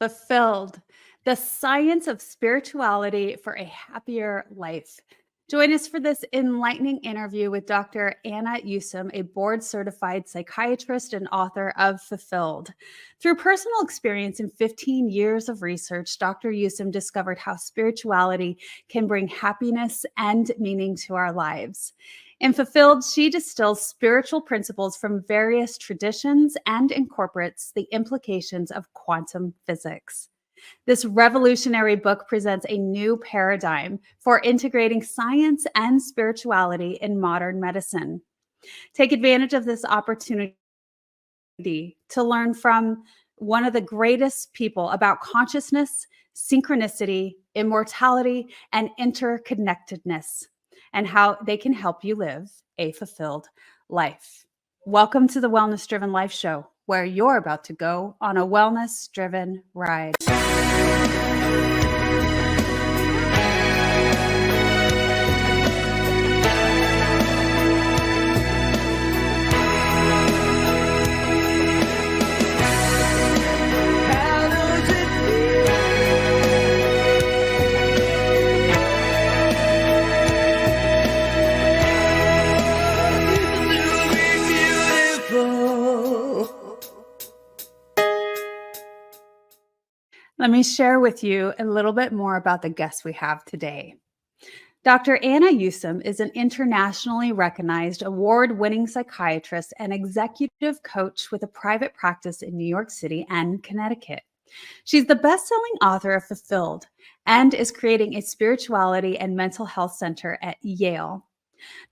Fulfilled, the science of spirituality for a happier life. Join us for this enlightening interview with Dr. Anna Yusim, a board certified psychiatrist and author of Fulfilled. Through personal experience and 15 years of research, Dr. Yusim discovered how spirituality can bring happiness and meaning to our lives. In Fulfilled, she distills spiritual principles from various traditions and incorporates the implications of quantum physics. This revolutionary book presents a new paradigm for integrating science and spirituality in modern medicine. Take advantage of this opportunity to learn from one of the greatest people about consciousness, synchronicity, immortality, and interconnectedness, and how they can help you live a fulfilled life. Welcome to the Wellness Driven Life Show, where you're about to go on a wellness driven ride. Let me share with you a little bit more about the guest we have today. Dr. Anna Yusim is an internationally recognized award-winning psychiatrist and executive coach with a private practice in New York City and Connecticut. She's the best-selling author of Fulfilled and is creating a spirituality and mental health center at Yale.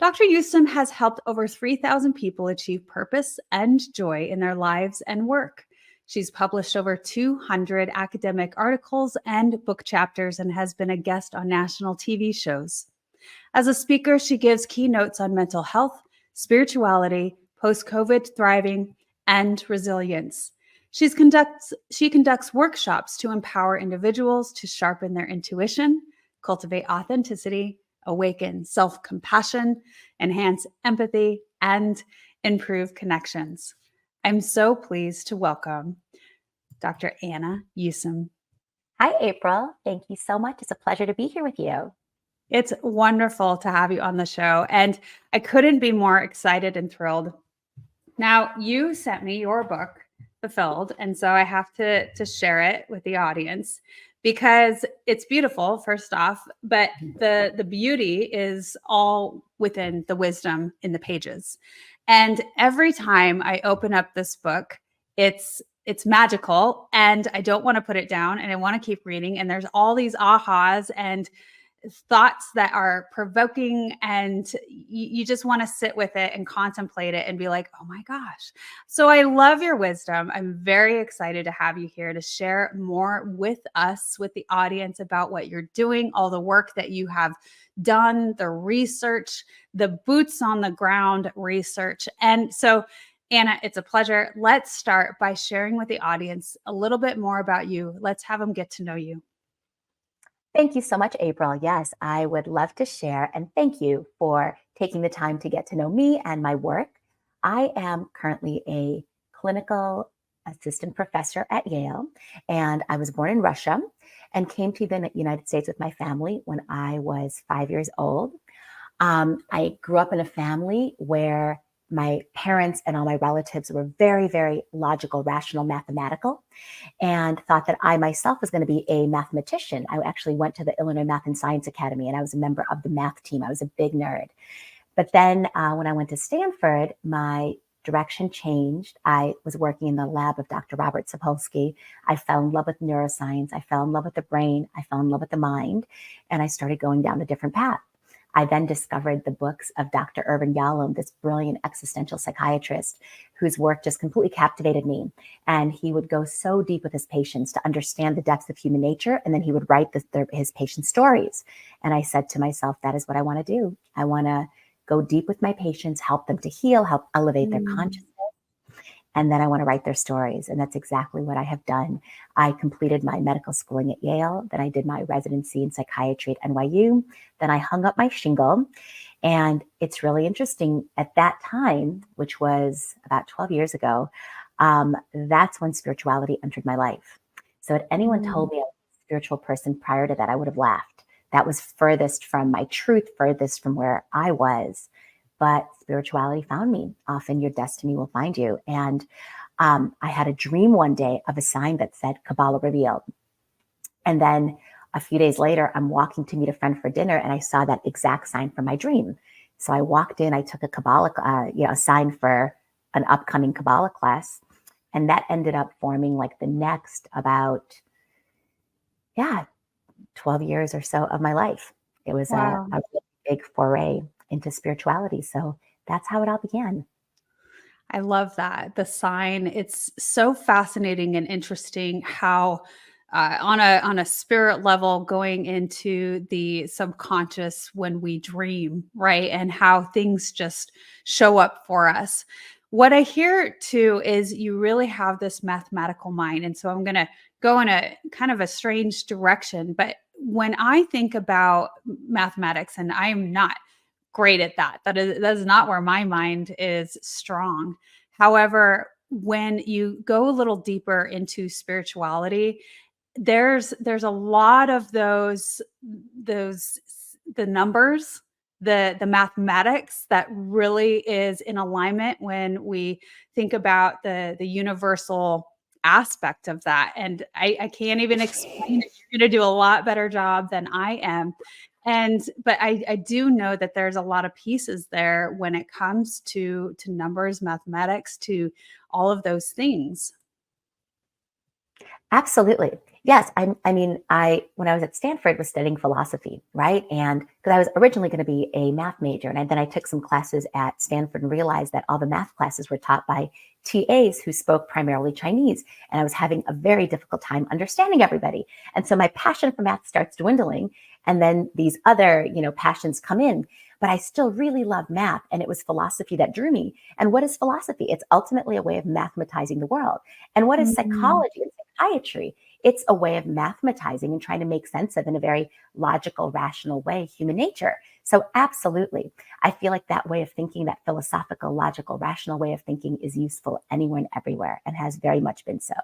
Dr. Yusim has helped over 3,000 people achieve purpose and joy in their lives and work. She's published over 200 academic articles and book chapters and has been a guest on national TV shows. As a speaker, she gives keynotes on mental health, spirituality, post-COVID thriving, and resilience. She conducts workshops to empower individuals to sharpen their intuition, cultivate authenticity, awaken self-compassion, enhance empathy, and improve connections. I'm so pleased to welcome Dr. Anna Yusim. Hi, April. Thank you so much. It's a pleasure to be here with you. It's wonderful to have you on the show, and I couldn't be more excited and thrilled. Now, you sent me your book, Fulfilled, and so I have to share it with the audience because it's beautiful, first off, but the beauty is all within the wisdom in the pages. And every time I open up this book, it's magical, and I don't want to put it down, and I want to keep reading. And there's all these ahas and thoughts that are provoking, and you just want to sit with it and contemplate it and be like, oh my gosh. So I love your wisdom. I'm very excited to have you here to share more with us, with the audience, about what you're doing, all the work that you have done, the research, the boots on the ground research. And so, Anna, it's a pleasure. Let's start by sharing with the audience a little bit more about you. Let's have them get to know you. Thank you so much, April. Yes, I would love to share, and thank you for taking the time to get to know me and my work. I am currently a clinical assistant professor at Yale, and I was born in Russia and came to the United States with my family when I was 5 years old. I grew up in a family where my parents and all my relatives were very, very logical, rational, mathematical, and thought that I myself was going to be a mathematician. I actually went to the Illinois Math and Science Academy, and I was a member of the math team. I was a big nerd. But then when I went to Stanford, my direction changed. I was working in the lab of Dr. Robert Sapolsky. I fell in love with neuroscience. I fell in love with the brain. I fell in love with the mind, and I started going down a different path. I then discovered the books of Dr. Irvin Yalom, this brilliant existential psychiatrist whose work just completely captivated me. And he would go so deep with his patients to understand the depths of human nature. And then he would write his patients' stories. And I said to myself, that is what I want to do. I want to go deep with my patients, help them to heal, help elevate their consciousness. And then I want to write their stories. And that's exactly what I have done. I completed my medical schooling at Yale. Then I did my residency in psychiatry at NYU. Then I hung up my shingle. And it's really interesting. At that time, which was about 12 years ago, that's when spirituality entered my life. So if anyone Mm. told me I was a spiritual person prior to that, I would have laughed. That was furthest from my truth, furthest from where I was. But spirituality found me. Often your destiny will find you. And I had a dream one day of a sign that said Kabbalah revealed. And then a few days later, I'm walking to meet a friend for dinner, and I saw that exact sign from my dream. So I walked in, I took a Kabbalah, a sign for an upcoming Kabbalah class, and that ended up forming like the next about, yeah, 12 years or so of my life. It was Wow. a really big foray into spirituality. So that's how it all began. I love that. The sign, it's so fascinating and interesting how on a spirit level going into the subconscious when we dream, right? And how things just show up for us. What I hear too is you really have this mathematical mind. And so I'm going to go in a kind of a strange direction, but when I think about mathematics, and I'm not great at that. That is not where my mind is strong. However, when you go a little deeper into spirituality, there's a lot of those the numbers, the mathematics that really is in alignment when we think about the universal aspect of that. And I can't even explain it. You're going to do a lot better job than I am. And but I do know that there's a lot of pieces there when it comes to numbers, mathematics, to all of those things. Absolutely. Yes. I when I was at Stanford was studying philosophy, right? And because I was originally going to be a math major, and then I took some classes at Stanford and realized that all the math classes were taught by TAs who spoke primarily Chinese, and I was having a very difficult time understanding everybody. And so my passion for math starts dwindling, and then these other, passions come in. But I still really love math, and it was philosophy that drew me. And what is philosophy? It's ultimately a way of mathematizing the world. And what is Mhm. psychology and psychiatry? It's a way of mathematizing and trying to make sense of, in a very logical, rational way, human nature. So, absolutely, I feel like that way of thinking, that philosophical, logical, rational way of thinking, is useful anywhere and everywhere, and has very much been so.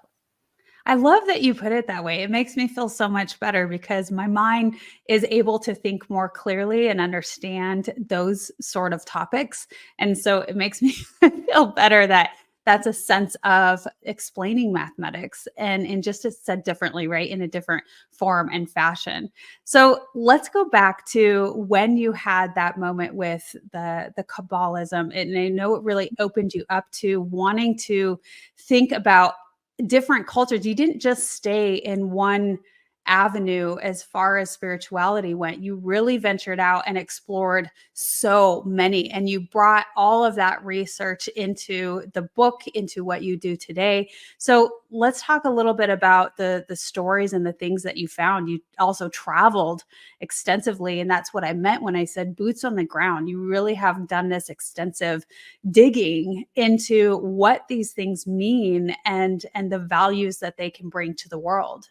I love that you put it that way. It makes me feel so much better because my mind is able to think more clearly and understand those sort of topics. And so it makes me feel better that that's a sense of explaining mathematics and just as said differently, right? In a different form and fashion. So let's go back to when you had that moment with the Kabbalism. And I know it really opened you up to wanting to think about different cultures. You didn't just stay in one avenue as far as spirituality went. You really ventured out and explored so many. And you brought all of that research into the book, into what you do today. So let's talk a little bit about the stories and the things that you found. You also traveled extensively. And that's what I meant when I said boots on the ground. You really have done this extensive digging into what these things mean and the values that they can bring to the world.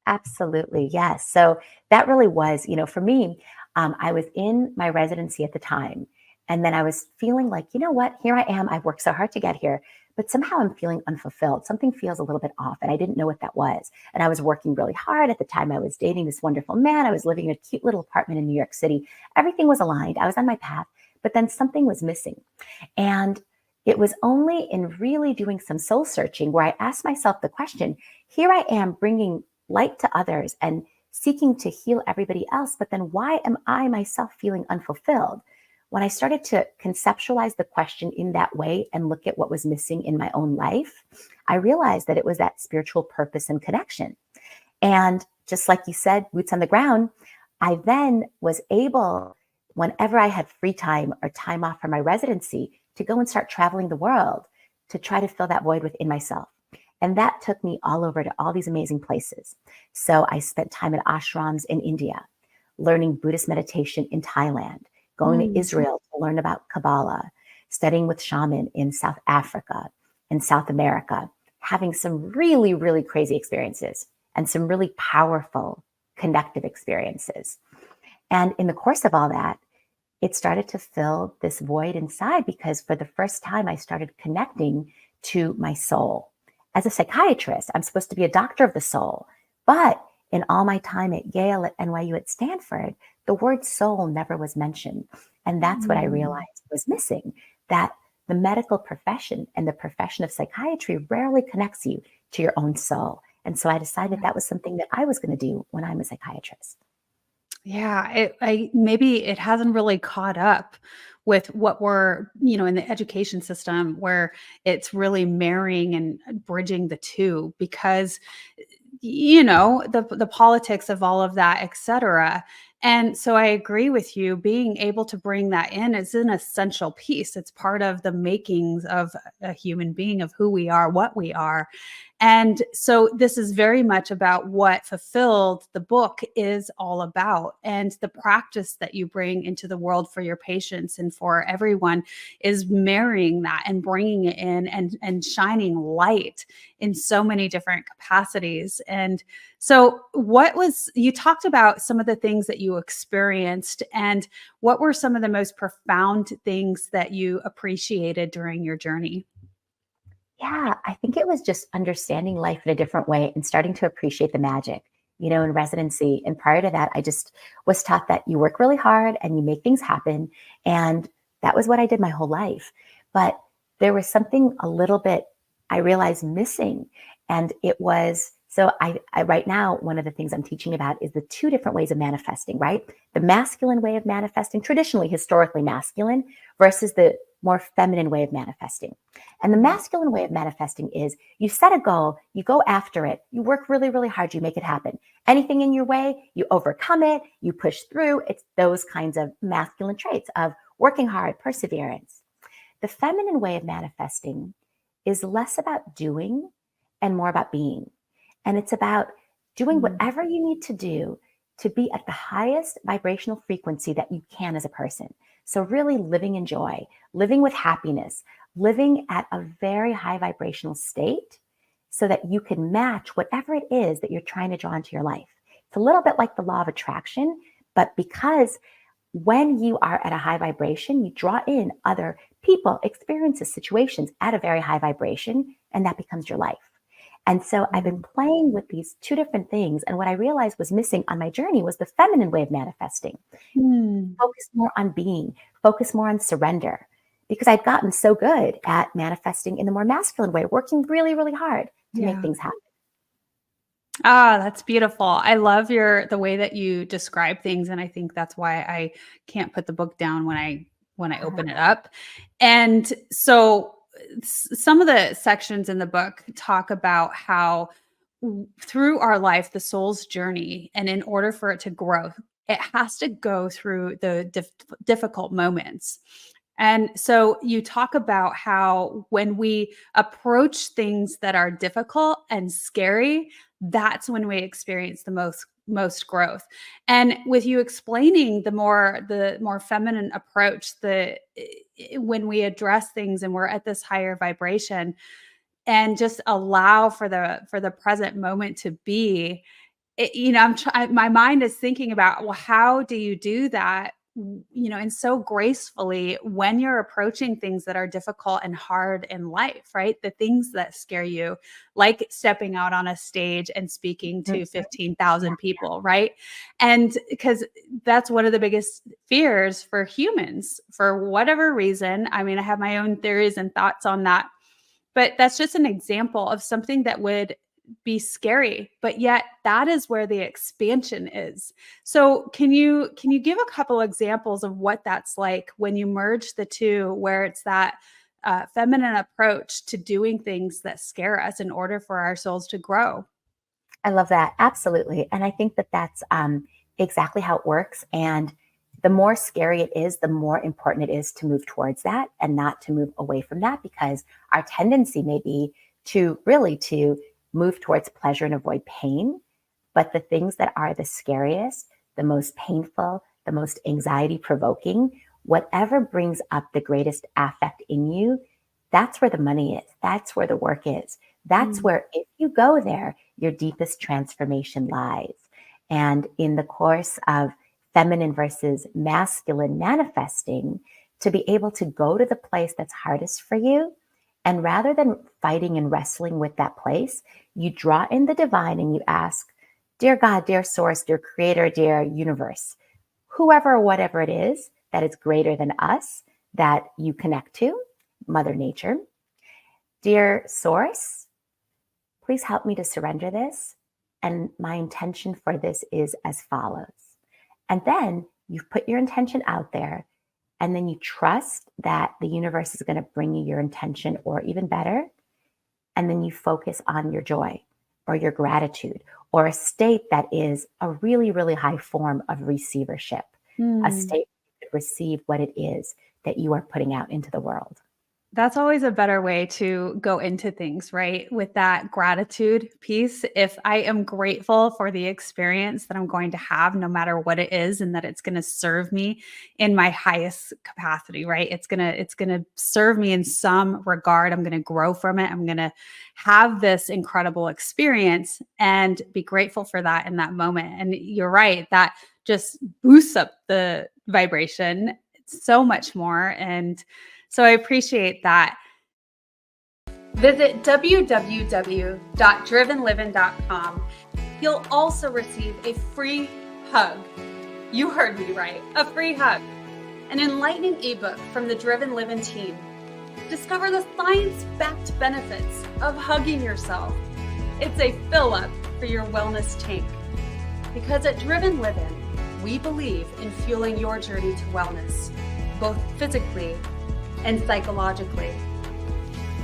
Absolutely. Yes. So that really was, for me, I was in my residency at the time. And then I was feeling like, you know what, here I am. I've worked so hard to get here, but somehow I'm feeling unfulfilled. Something feels a little bit off. And I didn't know what that was. And I was working really hard at the time. I was dating this wonderful man. I was living in a cute little apartment in New York City. Everything was aligned. I was on my path, but then something was missing. And it was only in really doing some soul searching where I asked myself the question, here I am bringing light to others and seeking to heal everybody else. But then why am I myself feeling unfulfilled? When I started to conceptualize the question in that way and look at what was missing in my own life, I realized that it was that spiritual purpose and connection. And just like you said, boots on the ground, I then was able, whenever I had free time or time off from my residency, to go and start traveling the world to try to fill that void within myself. And that took me all over to all these amazing places. So I spent time at ashrams in India, learning Buddhist meditation in Thailand, going to Mm. Israel to learn about Kabbalah, studying with shaman in South Africa and South America, having some really, really crazy experiences and some really powerful connective experiences. And in the course of all that, it started to fill this void inside because for the first time, I started connecting to my soul. as a psychiatrist, I'm supposed to be a doctor of the soul. But in all my time at Yale, at NYU, at Stanford, the word soul never was mentioned. And that's what I Mm. realized was missing, that the medical profession and the profession of psychiatry rarely connects you to your own soul. And so I decided that was something that I was going to do when I'm a psychiatrist. Yeah, maybe it hasn't really caught up with what we're, in the education system where it's really marrying and bridging the two because the politics of all of that, et cetera. And so I agree with you. Being able to bring that in is an essential piece. It's part of the makings of a human being, of who we are, what we are. And so this is very much about what Fulfilled, the book, is all about. And the practice that you bring into the world for your patients and for everyone is marrying that and bringing it in and shining light in so many different capacities. And so you talked about some of the things that you experienced, and what were some of the most profound things that you appreciated during your journey? Yeah, I think it was just understanding life in a different way and starting to appreciate the magic, in residency. And prior to that, I just was taught that you work really hard and you make things happen. And that was what I did my whole life. But there was something a little bit I realized missing. And it was I right now, one of the things I'm teaching about is the two different ways of manifesting, right? The masculine way of manifesting, traditionally, historically masculine, versus the more feminine way of manifesting. And the Mhm. masculine way of manifesting is you set a goal, you go after it, you work really, really hard, you make it happen. Anything in your way, you overcome it, you push through. It's those kinds of masculine traits of working hard, perseverance. The feminine way of manifesting is less about doing and more about being. And it's about doing Mm. whatever you need to do to be at the highest vibrational frequency that you can as a person. So, really living in joy, living with happiness, living at a very high vibrational state so that you can match whatever it is that you're trying to draw into your life. It's a little bit like the law of attraction, but because when you are at a high vibration, you draw in other people, experiences, situations at a very high vibration, and that becomes your life. And so I've been Mm. playing with these two different things. And what I realized was missing on my journey was the feminine way of manifesting. Mm. Focus more on being, focus more on surrender. Because I'd gotten so good at manifesting in the more masculine way, working really, really hard to make Yeah. things happen. Ah, that's beautiful. I love the way that you describe things, and I think that's why I can't put the book down when I open it up. And so some of the sections in the book talk about how through our life, the soul's journey, and in order for it to grow, it has to go through the difficult moments. And so you talk about how when we approach things that are difficult and scary, that's when we experience the most growth. And with you explaining the more feminine approach, when we address things and we're at this higher vibration and just allow for the present moment to be, my mind is thinking about, well, how do you do that? And so gracefully when you're approaching things that are difficult and hard in life, right? The things that scare you, like stepping out on a stage and speaking Mhm. to Yeah. 15,000 people, right? And because that's one of the biggest fears for humans for whatever reason. I mean, I have my own theories and thoughts on that, but that's just an example of something that would be scary, but yet that is where the expansion is. So can you give a couple examples of what that's like when you merge the two, where it's that feminine approach to doing things that scare us in order for our souls to grow? I love that. Absolutely. And I think that that's exactly how it works. And the more scary it is, the more important it is to move towards that and not to move away from that, because our tendency may be to move towards pleasure and avoid pain. But the things that are the scariest, the most painful, the most anxiety provoking, whatever brings up the greatest affect in you, that's where the money is. That's where the work is. That's Mm. where, if you go there, your deepest transformation lies. And in the course of feminine versus masculine manifesting, to be able to go to the place that's hardest for you And rather than fighting and wrestling with that place, you draw in the divine and you ask, dear God, dear source, dear creator, dear universe, whoever or whatever it is that is greater than us that you connect to, Mother Nature, dear source, please help me to surrender this. And my intention for this is as follows. And then you put your intention out there, and then you trust that the universe is going to bring you your intention, or even better. And then you focus on your joy or your gratitude or a state that is a really, really high form of receivership, a state that receive what it is that you are putting out into the world. That's always a better way to go into things, right? With that gratitude piece. If I am grateful for the experience that I'm going to have, no matter what it is, and that it's going to serve me in my highest capacity, right? It's going to serve me in some regard. I'm going to grow from it. I'm going to have this incredible experience and be grateful for that in that moment. And you're right, that just boosts up the vibration so much more. And so I appreciate that. Visit www.drivenliving.com. You'll also receive a free hug. You heard me right, a free hug. An enlightening ebook from the Driven Living team. Discover the science-backed benefits of hugging yourself. It's a fill-up for your wellness tank. Because at Driven Living, we believe in fueling your journey to wellness, both physically and psychologically.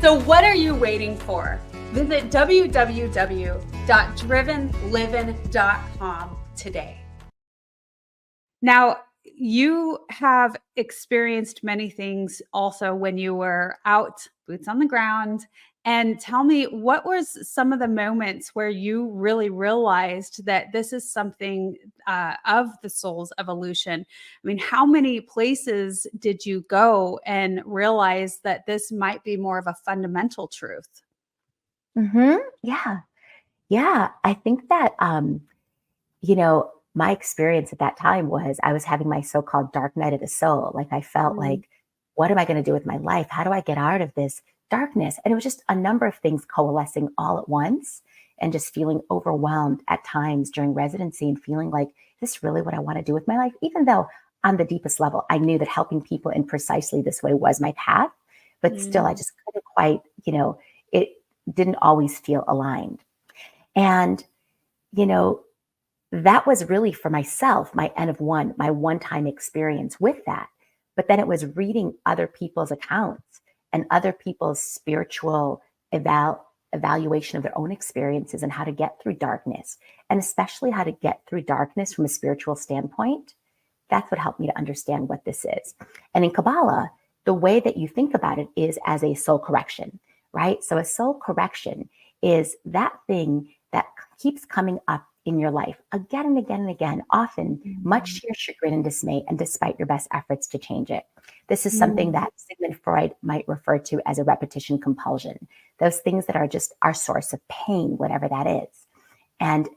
So what are you waiting for? Visit www.drivenliving.com today. Now, you have experienced many things also when you were out, boots on the ground. And tell me, what was some of the moments where you really realized that this is something of the soul's evolution? I mean, how many places did you go and realize that this might be more of a fundamental truth? Yeah. Yeah. I think that, my experience at that time was I was having my so-called dark night of the soul. Like I felt Mm. like, what am I going to do with my life? How do I get out of this darkness? And it was just a number of things coalescing all at once and just feeling overwhelmed at times during residency and feeling like, is this really what I want to do with my life? Even though on the deepest level, I knew that helping people in precisely this way was my path, but still I Mm. just couldn't quite, it didn't always feel aligned. And, you know, that was really for myself, my N of one, my one-time experience with that. But then it was reading other people's accounts and other people's spiritual evaluation of their own experiences and how to get through darkness, and especially how to get through darkness from a spiritual standpoint. That's what helped me to understand what this is. And in Kabbalah, the way that you think about it is as a soul correction, right? So a soul correction is that thing that keeps coming up in your life again and again and again, often much Mm. to your chagrin and dismay, and despite your best efforts to change it. This is something Mm. that Sigmund Freud might refer to as a repetition compulsion, those things that are just our source of pain, whatever that is. And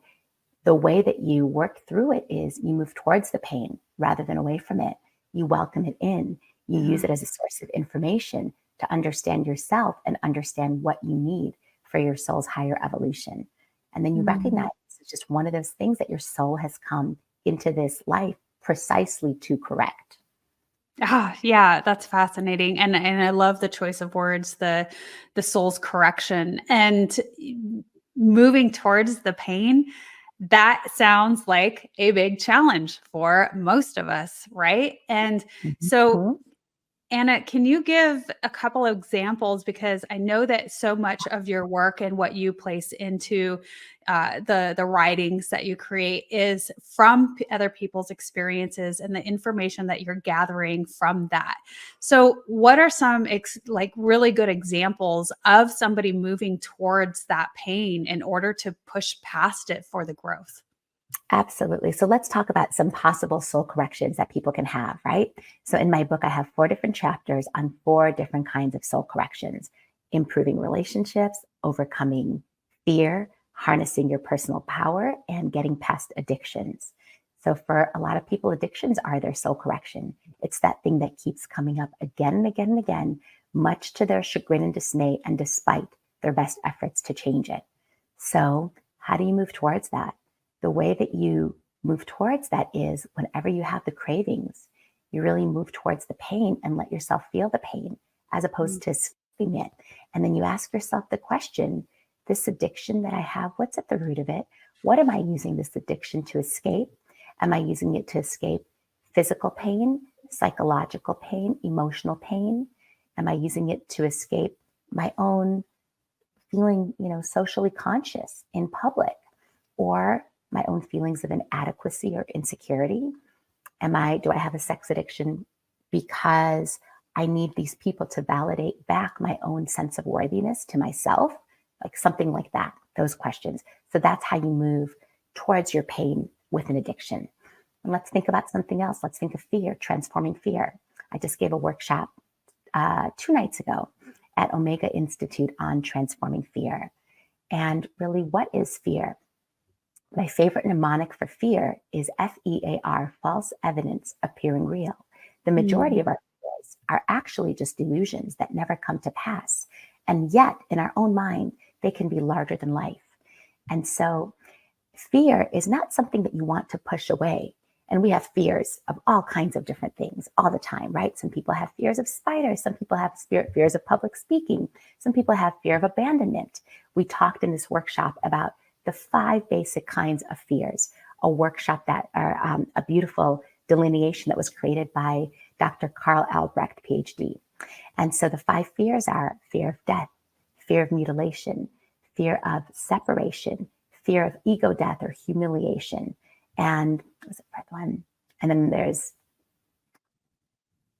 the way that you work through it is you move towards the pain rather than away from it. You welcome it in. You use Yeah. it as a source of information to understand yourself and understand what you need for your soul's higher evolution. And then you Mm. recognize it's just one of those things that your soul has come into this life precisely to correct. Ah, yeah, that's fascinating. And I love the choice of words, the soul's correction and moving towards the pain. That sounds like a big challenge for most of us, right? And so Mhm. Anna, can you give a couple of examples? Because I know that so much of your work and what you place into the writings that you create is from other people's experiences and the information that you're gathering from that. So, what are some like really good examples of somebody moving towards that pain in order to push past it for the growth? Absolutely. So let's talk about some possible soul corrections that people can have, right? So in my book, I have 4 different chapters on 4 different kinds of soul corrections: improving relationships, overcoming fear, harnessing your personal power, and getting past addictions. So for a lot of people, addictions are their soul correction. It's that thing that keeps coming up again and again and again, much to their chagrin and dismay, and despite their best efforts to change it. So, how do you move towards that? The way that you move towards that is whenever you have the cravings, you really move towards the pain and let yourself feel the pain as opposed to escaping it. And then you ask yourself the question, this addiction that I have, what's at the root of it? What am I using this addiction to escape? Am I using it to escape physical pain, psychological pain, emotional pain? Am I using it to escape my own feeling, socially conscious in public, or my own feelings of inadequacy or insecurity? Do I have a sex addiction because I need these people to validate back my own sense of worthiness to myself? Like something like that, those questions. So that's how you move towards your pain with an addiction. And let's think about something else. Let's think of fear, transforming fear. I just gave a workshop 2 nights ago at Omega Institute on transforming fear. And really, what is fear? My favorite mnemonic for fear is FEAR, false evidence appearing real. The majority of our fears are actually just delusions that never come to pass. And yet, in our own mind, they can be larger than life. And so fear is not something that you want to push away. And we have fears of all kinds of different things all the time, right? Some people have fears of spiders. Some people have fears of public speaking. Some people have fear of abandonment. We talked in this workshop about the 5 basic kinds of fears, a workshop that are a beautiful delineation that was created by Dr. Carl Albrecht, PhD. And so the 5 fears are fear of death, fear of mutilation, fear of separation, fear of ego death or humiliation. And what's the fourth one? And then there's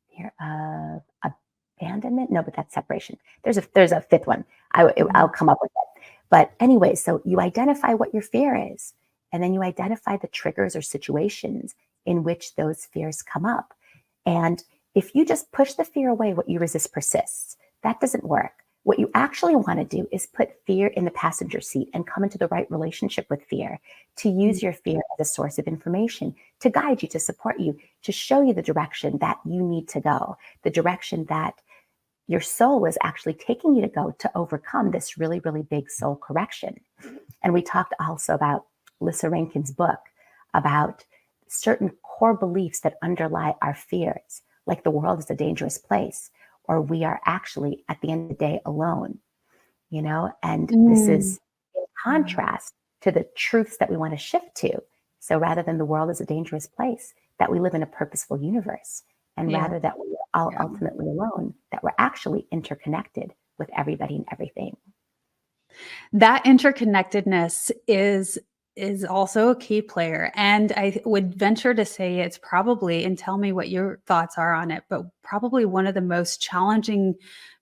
fear of abandonment. No, but that's separation. There's a 5th one. I'll come up with it. But anyway, so you identify what your fear is, and then you identify the triggers or situations in which those fears come up. And if you just push the fear away, what you resist persists. That doesn't work. What you actually want to do is put fear in the passenger seat and come into the right relationship with fear, to use your fear as a source of information, to guide you, to support you, to show you the direction that you need to go, the direction that your soul is actually taking you to go to overcome this really, really big soul correction. And we talked also about Lissa Rankin's book about certain core beliefs that underlie our fears, like the world is a dangerous place, or we are actually at the end of the day alone, and this is in contrast to the truths that we want to shift to. So rather than the world is a dangerous place, that we live in a purposeful universe, and rather that we are all ultimately alone, that we're actually interconnected with everybody and everything. That interconnectedness is also a key player. And I would venture to say it's probably, and tell me what your thoughts are on it, but probably one of the most challenging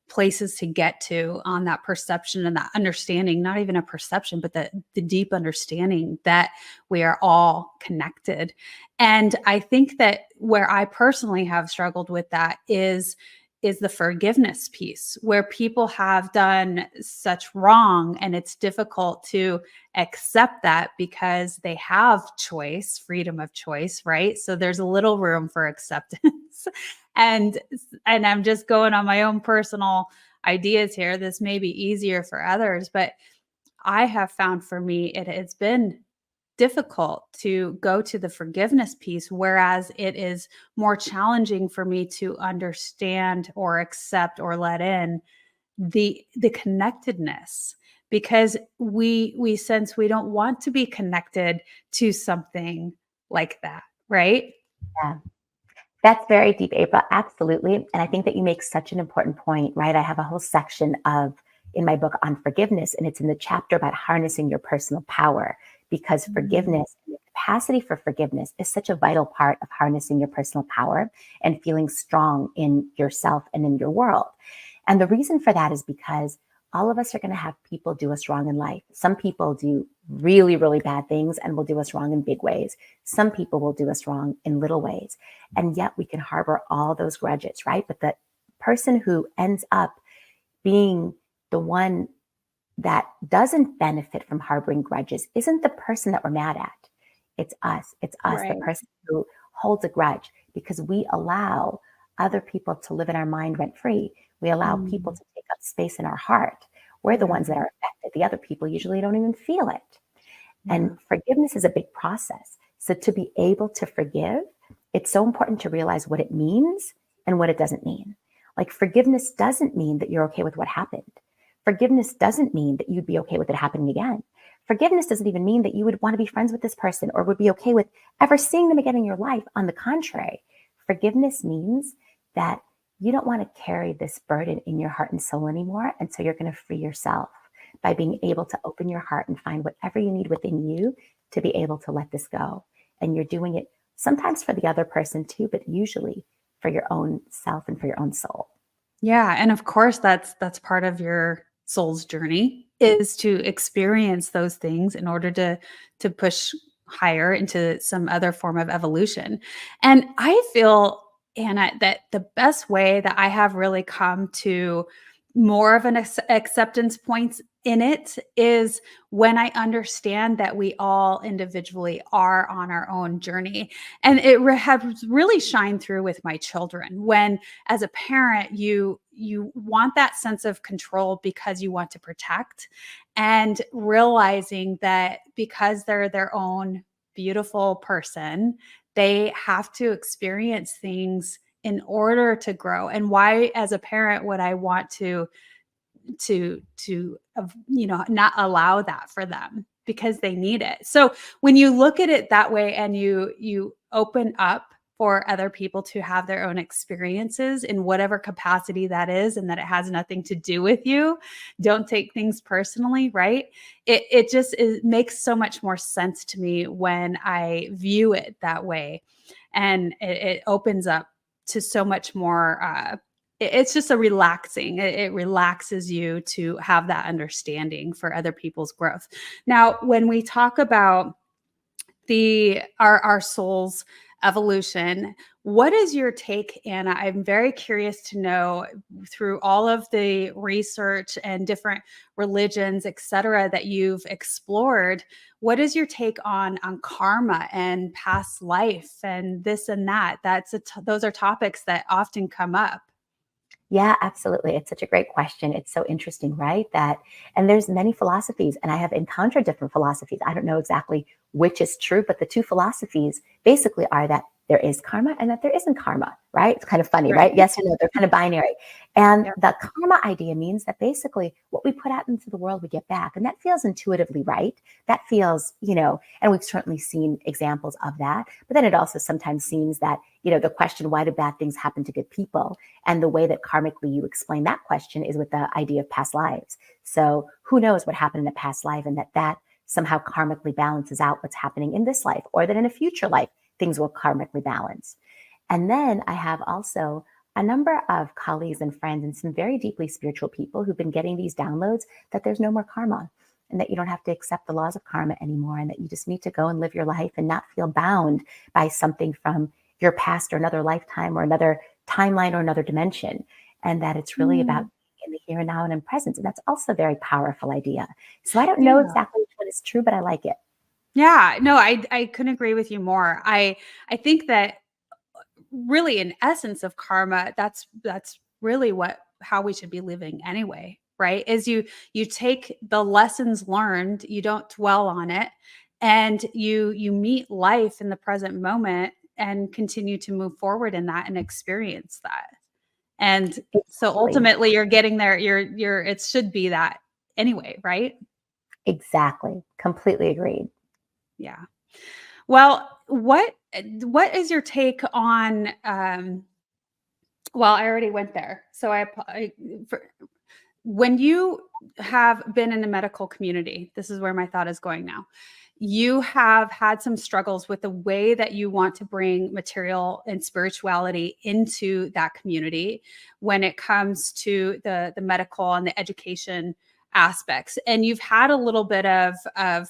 places to get to on that perception and that understanding, not even a perception, but the deep understanding that we are all connected. And I think that where I personally have struggled with that is the forgiveness piece, where people have done such wrong and it's difficult to accept that because they have choice, freedom of choice, right? So there's a little room for acceptance. and I'm just going on my own personal ideas here. This may be easier for others, but I have found for me it has been difficult to go to the forgiveness piece, whereas it is more challenging for me to understand or accept or let in the connectedness, because we sense we don't want to be connected to something like that, right? Yeah. That's very deep, April. Absolutely. And I think that you make such an important point, right? I have a whole section in my book on forgiveness, and it's in the chapter about harnessing your personal power, because forgiveness, the capacity for forgiveness, is such a vital part of harnessing your personal power and feeling strong in yourself and in your world. And the reason for that is because all of us are going to have people do us wrong in life. Some people do really, really bad things and will do us wrong in big ways. Some people will do us wrong in little ways. And yet we can harbor all those grudges, right? But the person who ends up being the one that doesn't benefit from harboring grudges isn't the person that we're mad at. It's us. It's us, Right. the person who holds a grudge, because we allow other people to live in our mind rent free. We allow people Mm, to take up space in our heart. We're the yeah, ones that are affected. The other people usually don't even feel it. And yeah. forgiveness is a big process. So to be able to forgive, it's so important to realize what it means and what it doesn't mean. Like forgiveness doesn't mean that you're okay with what happened. Forgiveness doesn't mean that you'd be okay with it happening again. Forgiveness doesn't even mean that you would want to be friends with this person or would be okay with ever seeing them again in your life. On the contrary, forgiveness means that you don't want to carry this burden in your heart and soul anymore. And so you're going to free yourself by being able to open your heart and find whatever you need within you to be able to let this go. And you're doing it sometimes for the other person too, but usually for your own self and for your own soul. Yeah, and of course that's part of your soul's journey is to experience those things in order to push higher into some other form of evolution. And I feel, Anna, that the best way that I have really come to more of an acceptance points in it is when I understand that we all individually are on our own journey. And it has really shined through with my children when as a parent you want that sense of control because you want to protect, and realizing that because they're their own beautiful person, they have to experience things in order to grow. And why as a parent would I want to not allow that for them because they need it. So when you look at it that way and you open up for other people to have their own experiences in whatever capacity that is, and that it has nothing to do with you, don't take things personally, right? It makes so much more sense to me when I view it that way. And it opens up to so much more it's just a relaxing, it relaxes you to have that understanding for other people's growth. Now when we talk about the our soul's evolution, what is your take, Anna? I'm very curious to know, through all of the research and different religions, et cetera, that you've explored, what is your take on karma and past life and this and that? Those are topics that often come up. Yeah, absolutely. It's such a great question. It's so interesting, right? And there's many philosophies, and I have encountered different philosophies. I don't know exactly which is true, but the two philosophies basically are that there is karma and that there isn't karma, right? It's kind of funny, right? Right. Yes or no, they're kind of binary. And Yep. the karma idea means that basically what we put out into the world, we get back. And that feels intuitively right. That feels, and we've certainly seen examples of that. But then it also sometimes seems that, the question, why do bad things happen to good people? And the way that karmically you explain that question is with the idea of past lives. So who knows what happened in a past life, and that somehow karmically balances out what's happening in this life, or that in a future life, things will karmically balance. And then I have also a number of colleagues and friends and some very deeply spiritual people who've been getting these downloads that there's no more karma, and that you don't have to accept the laws of karma anymore, and that you just need to go and live your life and not feel bound by something from your past or another lifetime or another timeline or another dimension. And that it's really about Mm, in the here and now and in presence. And that's also a very powerful idea. So I don't know yeah. exactly which one is true, but I like it. Yeah, no, I couldn't agree with you more. I think that really in essence of karma, that's really what how we should be living anyway, right? Is you take the lessons learned, you don't dwell on it, and you meet life in the present moment and continue to move forward in that and experience that. And so Exactly. ultimately you're getting there, you're it should be that anyway, right? Exactly. Completely agreed. Yeah. Well, what is your take on well, I already went there. So for, when you have been in the medical community, this is where my thought is going now. You have had some struggles with the way that you want to bring material and spirituality into that community when it comes to the medical and the education aspects. And you've had a little bit of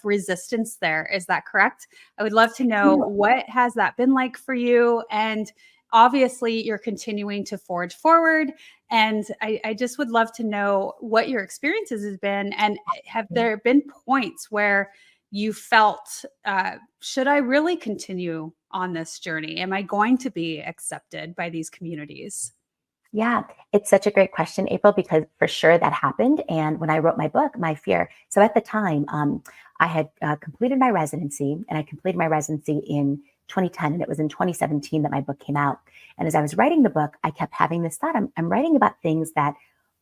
resistance there. Is that correct? I would love to know, You what has that been like for you? And obviously you're continuing to forge forward, and I just would love to know what your experiences has been, and have know, there been points where you felt, should I really continue on this journey? Am I going to be accepted by these communities? Yeah, it's such a great question, April, because for sure that happened. And when I wrote my book, my fear. So at the time, I had completed my residency, and I completed my residency in 2010, and it was in 2017 that my book came out. And as I was writing the book, I kept having this thought: I'm writing about things that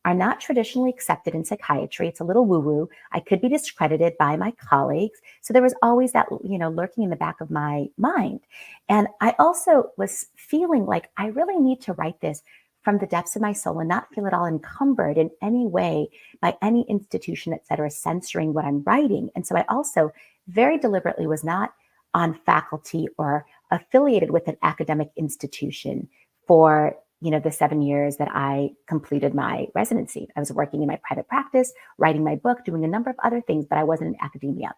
are not traditionally accepted in psychiatry. It's a little woo-woo. I could be discredited by my colleagues. So there was always that, lurking in the back of my mind. And I also was feeling like I really need to write this from the depths of my soul and not feel at all encumbered in any way by any institution, et cetera, censoring what I'm writing. And so I also very deliberately was not on faculty or affiliated with an academic institution for the 7 years that I completed my residency. I was working in my private practice, writing my book, doing a number of other things, but I wasn't in academia.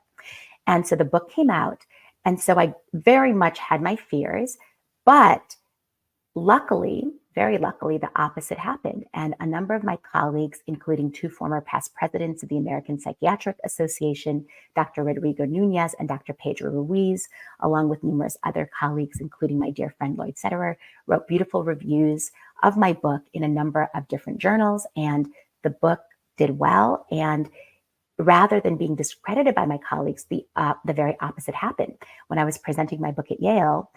And so the book came out. And so I very much had my fears, but luckily, very luckily, the opposite happened. And a number of my colleagues, including two former past presidents of the American Psychiatric Association, Dr. Rodrigo Nunez and Dr. Pedro Ruiz, along with numerous other colleagues, including my dear friend Lloyd Sederer, wrote beautiful reviews of my book in a number of different journals. And the book did well. And rather than being discredited by my colleagues, the very opposite happened. When I was presenting my book at Yale,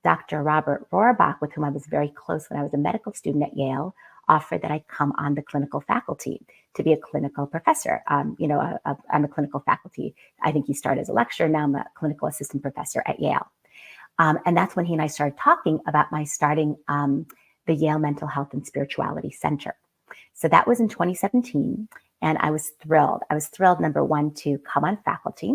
Dr. Robert Rohrbach, with whom I was very close when I was a medical student at Yale, offered that I come on the clinical faculty to be a clinical professor. I'm a clinical faculty. I think he started as a lecturer. Now I'm a clinical assistant professor at Yale. And that's when he and I started talking about my starting the Yale Mental Health and Spirituality Center. So that was in 2017. And I was thrilled. I was thrilled, number one, to come on faculty,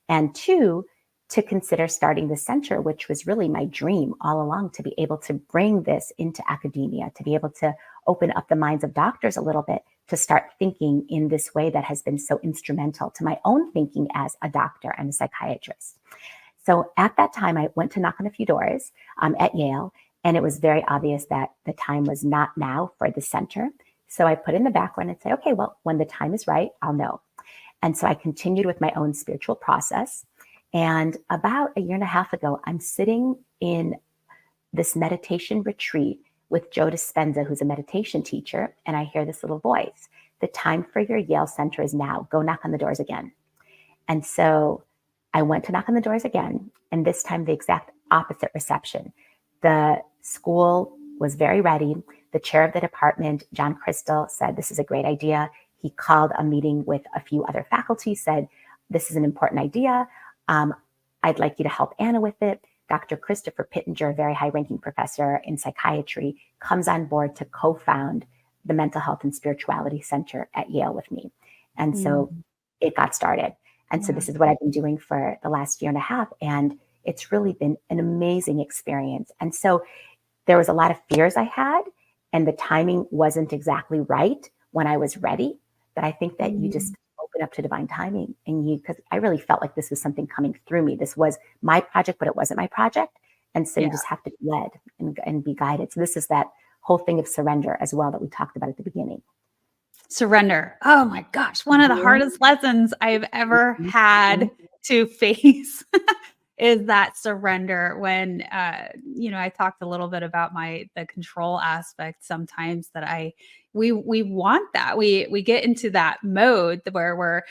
and two, to consider starting the center, which was really my dream all along, to be able to bring this into academia, to be able to open up the minds of doctors a little bit, to start thinking in this way that has been so instrumental to my own thinking as a doctor and a psychiatrist. So at that time, I went to knock on a few doors at Yale, and it was very obvious that the time was not now for the center. So I put in the background and said, okay, well, when the time is right, I'll know. And so I continued with my own spiritual process. And about a year and a half ago, I'm sitting in this meditation retreat with Joe Dispenza, who's a meditation teacher. And I hear this little voice: the time for your Yale Center is now. Go knock on the doors again. And so I went to knock on the doors again. And this time, the exact opposite reception. The school was very ready. The chair of the department, John Crystal, said, this is a great idea. He called a meeting with a few other faculty, said, this is an important idea. I'd like you to help Anna with it. Dr. Christopher Pittenger, a very high-ranking professor in psychiatry, comes on board to co-found the Mental Health and Spirituality Center at Yale with me. And so it got started. And so this is what I've been doing for the last year and a half. And it's really been an amazing experience. And so there was a lot of fears I had, and the timing wasn't exactly right when I was ready. But I think that you just open up to divine timing, and because I really felt like this was something coming through me. This was my project, but it wasn't my project. And so you just have to be led and be guided. So this is that whole thing of surrender as well that we talked about at the beginning. Surrender. Oh my gosh. One of the hardest lessons I've ever had to face is that surrender. When, I talked a little bit about the control aspect sometimes, that we want that. We get into that mode where we're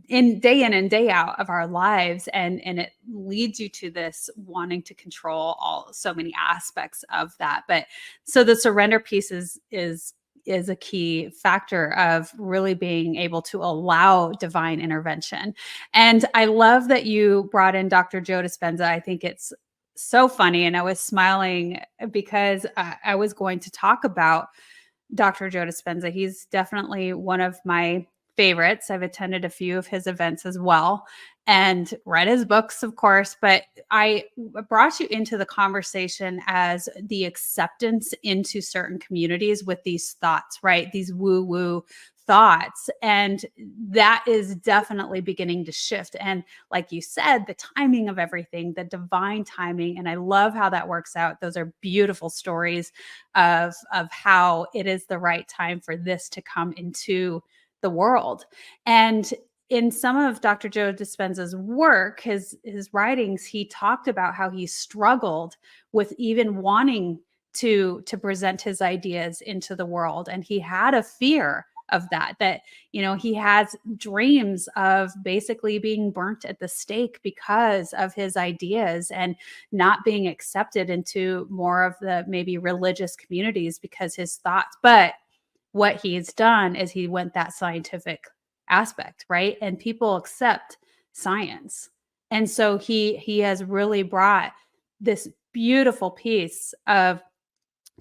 in and day out of our lives. And it leads you to this wanting to control so many aspects of that. But so the surrender piece is a key factor of really being able to allow divine intervention. And I love that you brought in Dr. Joe Dispenza. I think it's so funny. And I was smiling because I was going to talk about Dr. Joe Dispenza. He's definitely one of my favorites. I've attended a few of his events as well and read his books, of course, but I brought you into the conversation as the acceptance into certain communities with these thoughts, right? These woo-woo thoughts. And that is definitely beginning to shift. And like you said, the timing of everything, the divine timing. And I love how that works out. Those are beautiful stories of how it is the right time for this to come into the world. And in some of Dr. Joe Dispenza's work, his writings, he talked about how he struggled with even wanting to present his ideas into the world. And he had a fear of that, he has dreams of basically being burnt at the stake because of his ideas and not being accepted into more of the maybe religious communities because his thoughts. But what he's done is he went that scientific aspect, right? And people accept science. And so he has really brought this beautiful piece of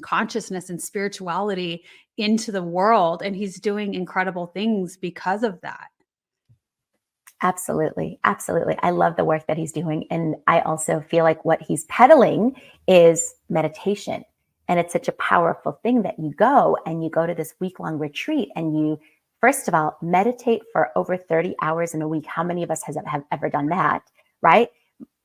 consciousness and spirituality into the world, and he's doing incredible things because of that. Absolutely. Absolutely. I love the work that he's doing. And I also feel like what he's peddling is meditation. And it's such a powerful thing that you go to this week-long retreat and you, first of all, meditate for over 30 hours in a week. How many of us have ever done that? Right?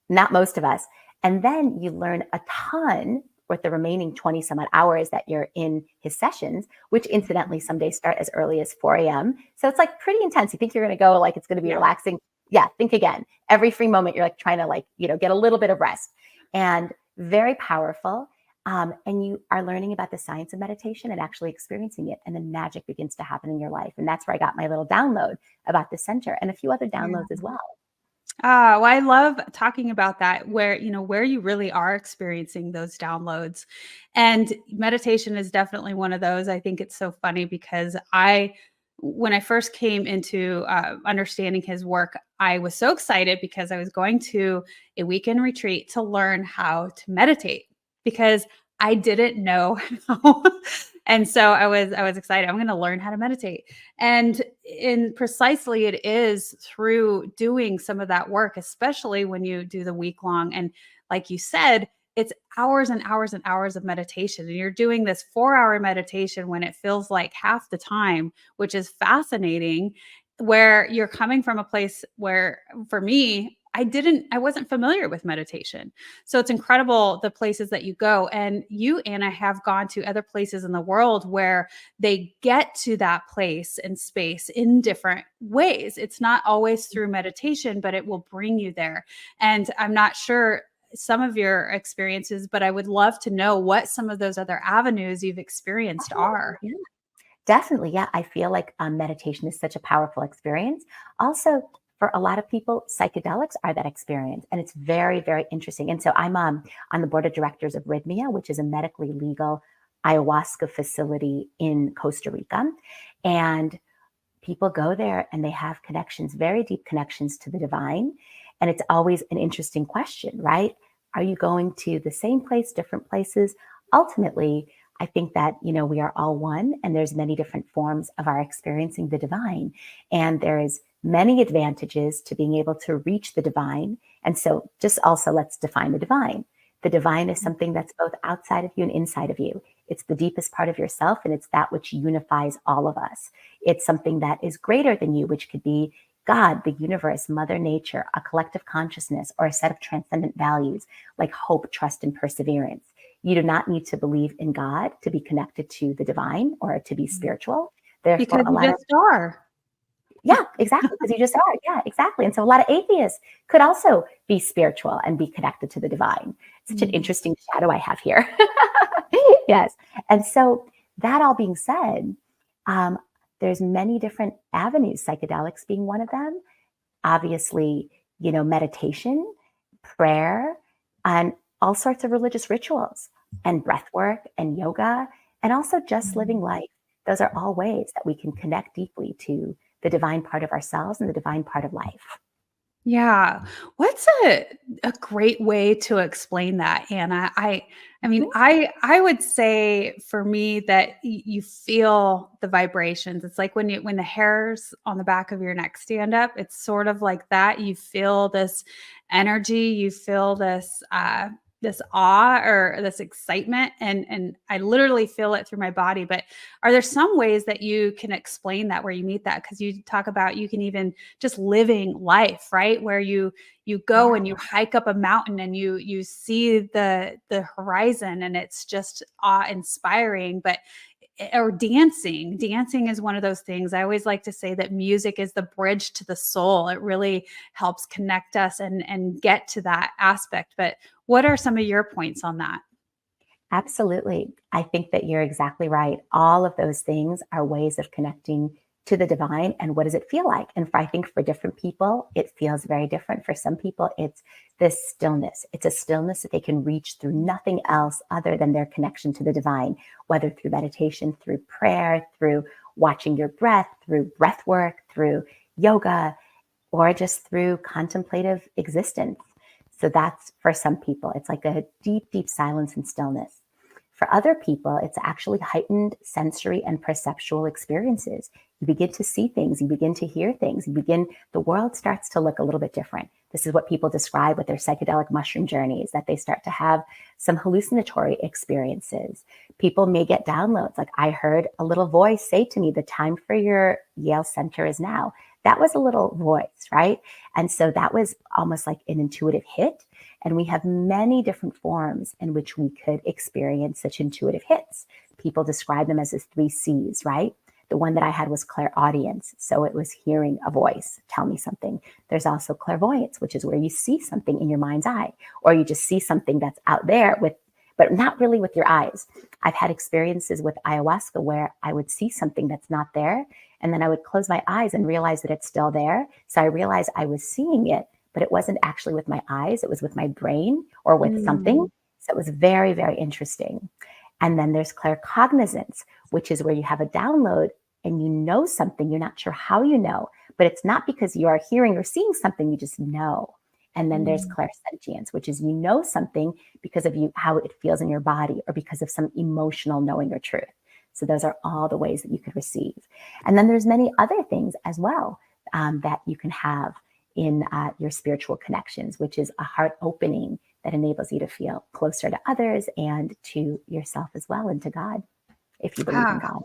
Not most of us. And then you learn a ton with the remaining 20 some odd hours that you're in his sessions, which incidentally some days start as early as 4 a.m. So it's like pretty intense. You think you're going to go like it's going to be relaxing. Yeah, think again. Every free moment you're like trying to get a little bit of rest, and very powerful. And you are learning about the science of meditation and actually experiencing it. And then magic begins to happen in your life. And that's where I got my little download about the center and a few other downloads as well. Well, I love talking about that, where you really are experiencing those downloads. And meditation is definitely one of those. I think it's so funny because when I first came into understanding his work, I was so excited because I was going to a weekend retreat to learn how to meditate because I didn't know how. And so I was excited. I'm going to learn how to meditate. And precisely it is through doing some of that work, especially when you do the week long. And like you said, it's hours and hours and hours of meditation. And you're doing this 4-hour meditation when it feels like half the time, which is fascinating, where you're coming from a place where, for me, I wasn't familiar with meditation. So it's incredible the places that you go. And you, Anna, have gone to other places in the world where they get to that place and space in different ways. It's not always through meditation, but it will bring you there. And I'm not sure some of your experiences, but I would love to know what some of those other avenues you've experienced are. Yeah. Definitely. Yeah. I feel like meditation is such a powerful experience. Also, for a lot of people, psychedelics are that experience. And it's very, very interesting. And so I'm on the board of directors of Rhythmia, which is a medically legal ayahuasca facility in Costa Rica. And people go there and they have connections, very deep connections to the divine. And it's always an interesting question, right? Are you going to the same place, different places? Ultimately, I think that, we are all one and there's many different forms of our experiencing the divine. And there is many advantages to being able to reach the divine. And so just also let's define the divine. The divine is something that's both outside of you and inside of you. It's the deepest part of yourself, and it's that which unifies all of us. It's something that is greater than you, which could be God, the universe, Mother Nature, a collective consciousness, or a set of transcendent values like hope, trust, and perseverance. You do not need to believe in God to be connected to the divine or to be spiritual. Therefore, Because you just are. Yeah, exactly. Because you just are. Yeah, exactly. And so a lot of atheists could also be spiritual and be connected to the divine. Such an interesting shadow I have here. Yes. And so that all being said, there's many different avenues, psychedelics being one of them. Obviously, meditation, prayer, and all sorts of religious rituals and breath work and yoga, and also just living life. Those are all ways that we can connect deeply to the divine part of ourselves and the divine part of life. Yeah. What's a great way to explain that, Anna? I mean, I would say for me that you feel the vibrations. It's like when the hairs on the back of your neck stand up, it's sort of like that. You feel this energy, you feel this awe or this excitement, and I literally feel it through my body. But are there some ways that you can explain that, where you meet that? Because you talk about you can even just living life, right? Where you go and you hike up a mountain and you see the horizon, and it's just awe-inspiring. But or dancing is one of those things. I always like to say that music is the bridge to the soul. It really helps connect us and get to that aspect. But what are some of your points on that? Absolutely. I think that you're exactly right. All of those things are ways of connecting to the divine. And what does it feel like? And I think for different people, it feels very different. For some people, it's this stillness. It's a stillness that they can reach through nothing else other than their connection to the divine, whether through meditation, through prayer, through watching your breath, through breath work, through yoga, or just through contemplative existence. So that's for some people. It's like a deep, deep silence and stillness. For other people, it's actually heightened sensory and perceptual experiences. You begin to see things, you begin to hear things, the world starts to look a little bit different. This is what people describe with their psychedelic mushroom journeys, that they start to have some hallucinatory experiences. People may get downloads. Like I heard a little voice say to me, the time for your Yale Center is now. That was a little voice, right? And so that was almost like an intuitive hit. And we have many different forms in which we could experience such intuitive hits. People describe them as the 3 C's, right? The one that I had was clairaudience. So it was hearing a voice tell me something. There's also clairvoyance, which is where you see something in your mind's eye, or you just see something that's out there but not really with your eyes. I've had experiences with ayahuasca where I would see something that's not there, and then I would close my eyes and realize that it's still there. So I realized I was seeing it, but it wasn't actually with my eyes. It was with my brain or with something. So it was very, very interesting. And then there's claircognizance, which is where you have a download and you know something. You're not sure how you know, but it's not because you are hearing or seeing something, you just know. And then there's clairsentience, which is you know something because of how it feels in your body or because of some emotional knowing or truth. So those are all the ways that you could receive. And then there's many other things as well that you can have in your spiritual connections, which is a heart opening that enables you to feel closer to others and to yourself as well, and to God, if you believe in God.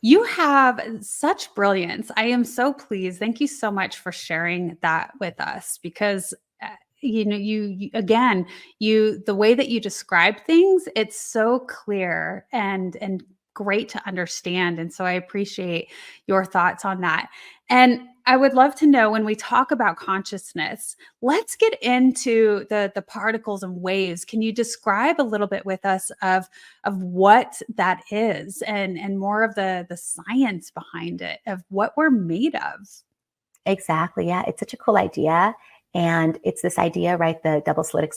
You have such brilliance. I am so pleased. Thank you so much for sharing that with us, because you again, the way that you describe things, it's so clear and great to understand. And so I appreciate your thoughts on that. And I would love to know, when we talk about consciousness, let's get into the particles and waves. Can you describe a little bit with us of what that is, and more of the science behind it, of what we're made of? Exactly. Yeah. It's such a cool idea. And it's this idea, right? The double slit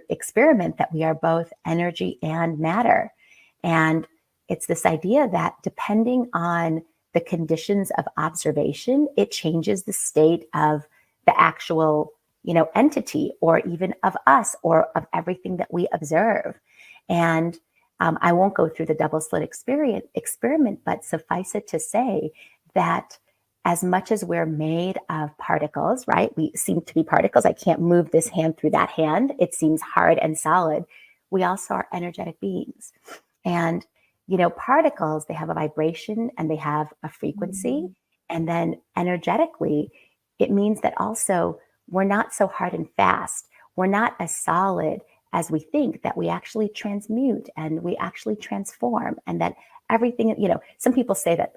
experiment, that we are both energy and matter. And it's this idea that depending on the conditions of observation, it changes the state of the actual, entity, or even of us, or of everything that we observe. And I won't go through the double slit experiment, but suffice it to say that as much as we're made of particles, right? We seem to be particles. I can't move this hand through that hand. It seems hard and solid. We also are energetic beings. And, particles, they have a vibration and they have a frequency. And then energetically, it means that also we're not so hard and fast. We're not as solid as we think, that we actually transmute and we actually transform, and that everything, some people say that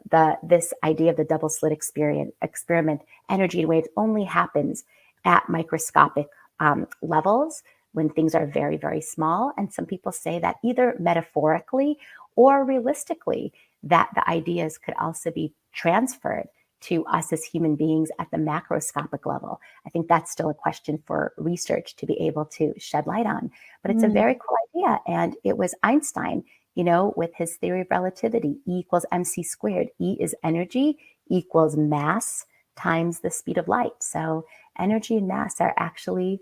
this idea of the double slit experiment, energy and waves, only happens at microscopic levels, when things are very, very small. And some people say that either metaphorically or realistically, that the ideas could also be transferred to us as human beings at the macroscopic level. I think that's still a question for research to be able to shed light on. But it's a very cool idea. And it was Einstein, with his theory of relativity, E=mc². E is energy equals mass times the speed of light. So energy and mass are actually,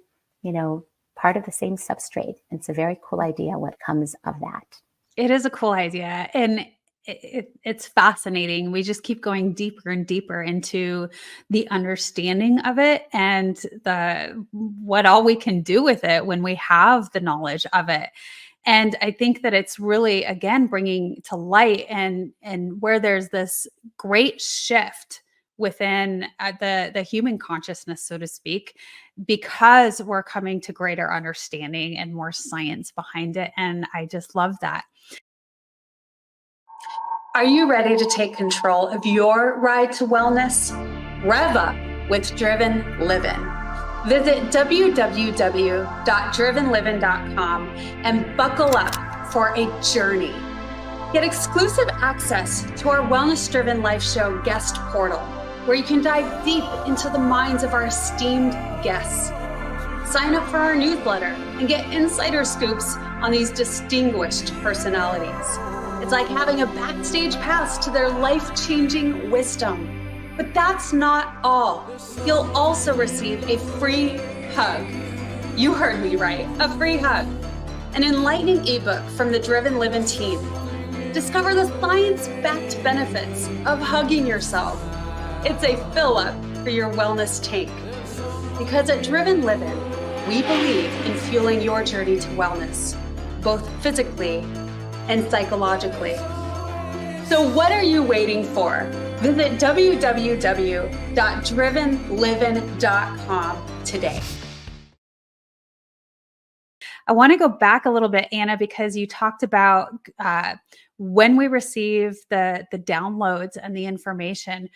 part of the same substrate. And it's a very cool idea what comes of that. It is a cool idea. And it's fascinating. We just keep going deeper and deeper into the understanding of it, and what all we can do with it when we have the knowledge of it. And I think that it's really, again, bringing to light and where there's this great shift within the human consciousness, so to speak, because we're coming to greater understanding and more science behind it. And I just love that. Are you ready to take control of your ride to wellness? Rev up with Driven Living. Visit www.drivenliving.com and buckle up for a journey. Get exclusive access to our Wellness Driven Life Show guest portal, where you can dive deep into the minds of our esteemed guests. Sign up for our newsletter and get insider scoops on these distinguished personalities. It's like having a backstage pass to their life-changing wisdom. But that's not all. You'll also receive a free hug. You heard me right, a free hug. An enlightening ebook from the Driven Living team. Discover the science-backed benefits of hugging yourself. It's a fill-up for your wellness tank. Because at Driven Living, we believe in fueling your journey to wellness, both physically and psychologically. So what are you waiting for? Visit www.drivenliving.com today. I want to go back a little bit, Anna, because you talked about when we receive the downloads and the information.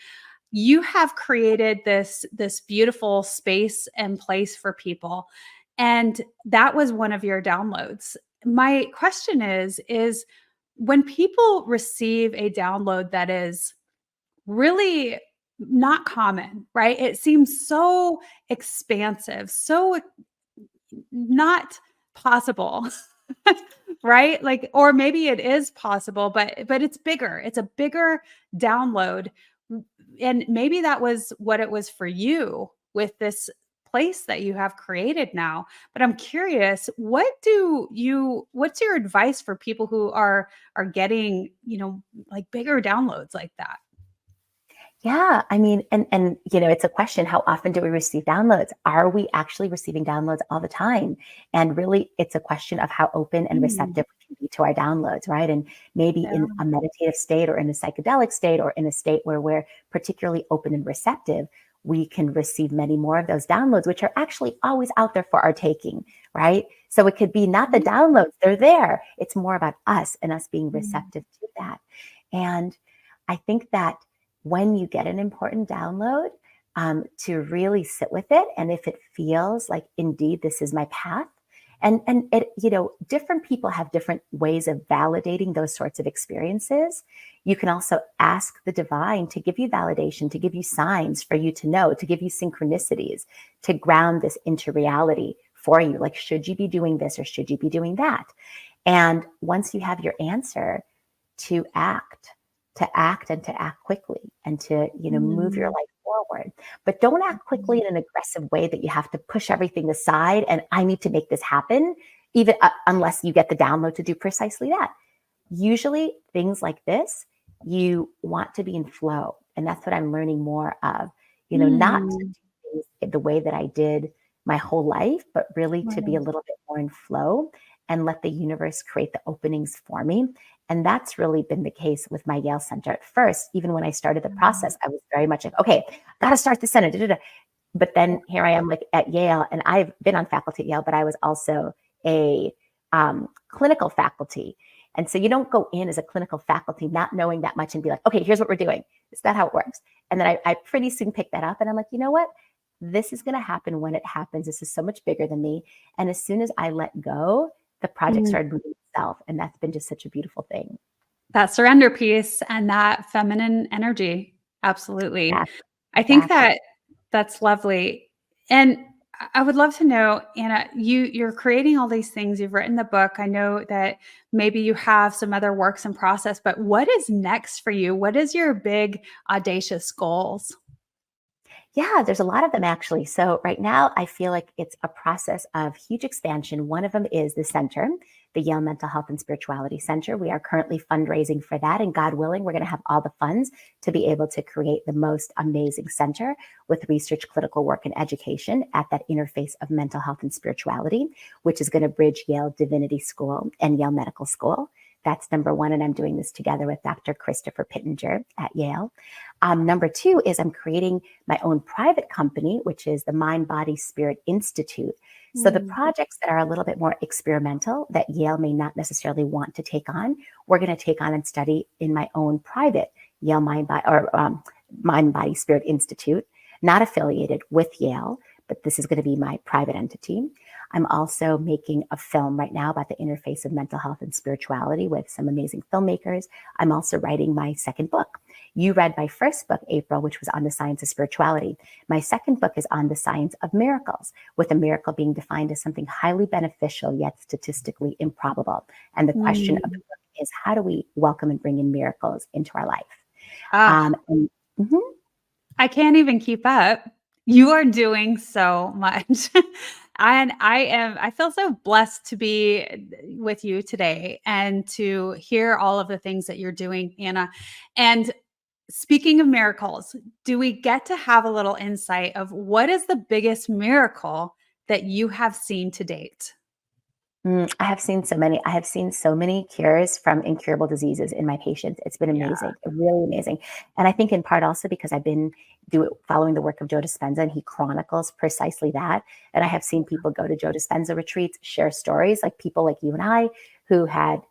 You have created this beautiful space and place for people, and that was one of your downloads. My question is when people receive a download that is really not common, right? It seems so expansive, so not possible, right? Like, or maybe it is possible, but it's bigger. It's a bigger download. And maybe that was what it was for you with this place that you have created now. But I'm curious, what's your advice for people who are getting, like bigger downloads like that? Yeah, I mean, and it's a question, how often do we receive downloads? Are we actually receiving downloads all the time? And really, it's a question of how open and receptive we can be to our downloads, right? And maybe in a meditative state or in a psychedelic state or in a state where we're particularly open and receptive, we can receive many more of those downloads, which are actually always out there for our taking, right? So it could be not the downloads, they're there. It's more about us and us being receptive to that. And I think that when you get an important download, to really sit with it. And if it feels like, indeed, this is my path, and it, different people have different ways of validating those sorts of experiences. You can also ask the divine to give you validation, to give you signs for you to know, to give you synchronicities, to ground this into reality for you. Like, should you be doing this or should you be doing that? And once you have your answer, to act and to act quickly and to, move your life forward. But don't act quickly in an aggressive way that you have to push everything aside and I need to make this happen, even unless you get the download to do precisely that. Usually things like this, you want to be in flow. And that's what I'm learning more of, not to do things the way that I did my whole life, but really to be a little bit more in flow and let the universe create the openings for me. And that's really been the case with my Yale Center. At first, even when I started the process, I was very much like, okay, got to start the center. Da, da, da. But then here I am, like at Yale, and I've been on faculty at Yale, but I was also a clinical faculty. And so you don't go in as a clinical faculty not knowing that much and be like, okay, here's what we're doing. Is that how it works? And then I pretty soon picked that up, and I'm like, you know what? This is going to happen when it happens. This is so much bigger than me. And as soon as I let go, the project started moving itself. And that's been just such a beautiful thing. That surrender piece and that feminine energy. Absolutely. Yeah, I think exactly. that's lovely. And I would love to know, Anna, you're creating all these things. You've written the book. I know that maybe you have some other works in process, but what is next for you? What is your big audacious goals? Yeah, there's a lot of them actually. So right now, I feel like it's a process of huge expansion. One of them is the center, the Yale Mental Health and Spirituality Center. We are currently fundraising for that. And God willing, we're going to have all the funds to be able to create the most amazing center with research, clinical work, and education at that interface of mental health and spirituality, which is going to bridge Yale Divinity School and Yale Medical School. That's number one. And I'm doing this together with Dr. Christopher Pittenger at Yale. Number two is I'm creating my own private company, which is the Mind, Body, Spirit Institute. So the projects that are a little bit more experimental that Yale may not necessarily want to take on, we're going to take on and study in my own private Yale Mind, Body, Spirit Institute, not affiliated with Yale, but this is going to be my private entity. I'm also making a film right now about the interface of mental health and spirituality with some amazing filmmakers. I'm also writing my second book. You read my first book, April, which was on the science of spirituality. My second book is on the science of miracles, with a miracle being defined as something highly beneficial yet statistically improbable. And the question of the Mm. book is, how do we welcome and bring in miracles into our life? Ah, And mhm, I can't even keep up. You are doing so much. And I feel so blessed to be with you today and to hear all of the things that you're doing, Anna. And speaking of miracles, do we get to have a little insight of what is the biggest miracle that you have seen to date? I have seen so many. I have seen so many cures from incurable diseases in my patients. It's been Yeah. amazing, really amazing. And I think in part also because I've been following the work of Joe Dispenza, and he chronicles precisely that. And I have seen people go to Joe Dispenza retreats, share stories, like people like you and I who had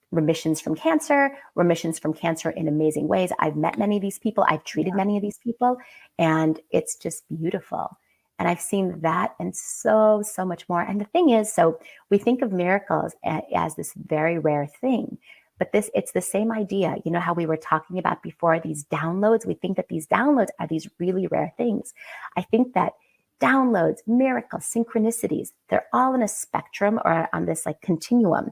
remissions from cancer in amazing ways. I've met many of these people. I've treated Yeah. many of these people, and it's just beautiful. And I've seen that and so, so much more. And the thing is, so we think of miracles as this very rare thing, but it's the same idea. You know how we were talking about before, these downloads? We think that these downloads are these really rare things. I think that downloads, miracles, synchronicities, they're all in a spectrum or on this like continuum.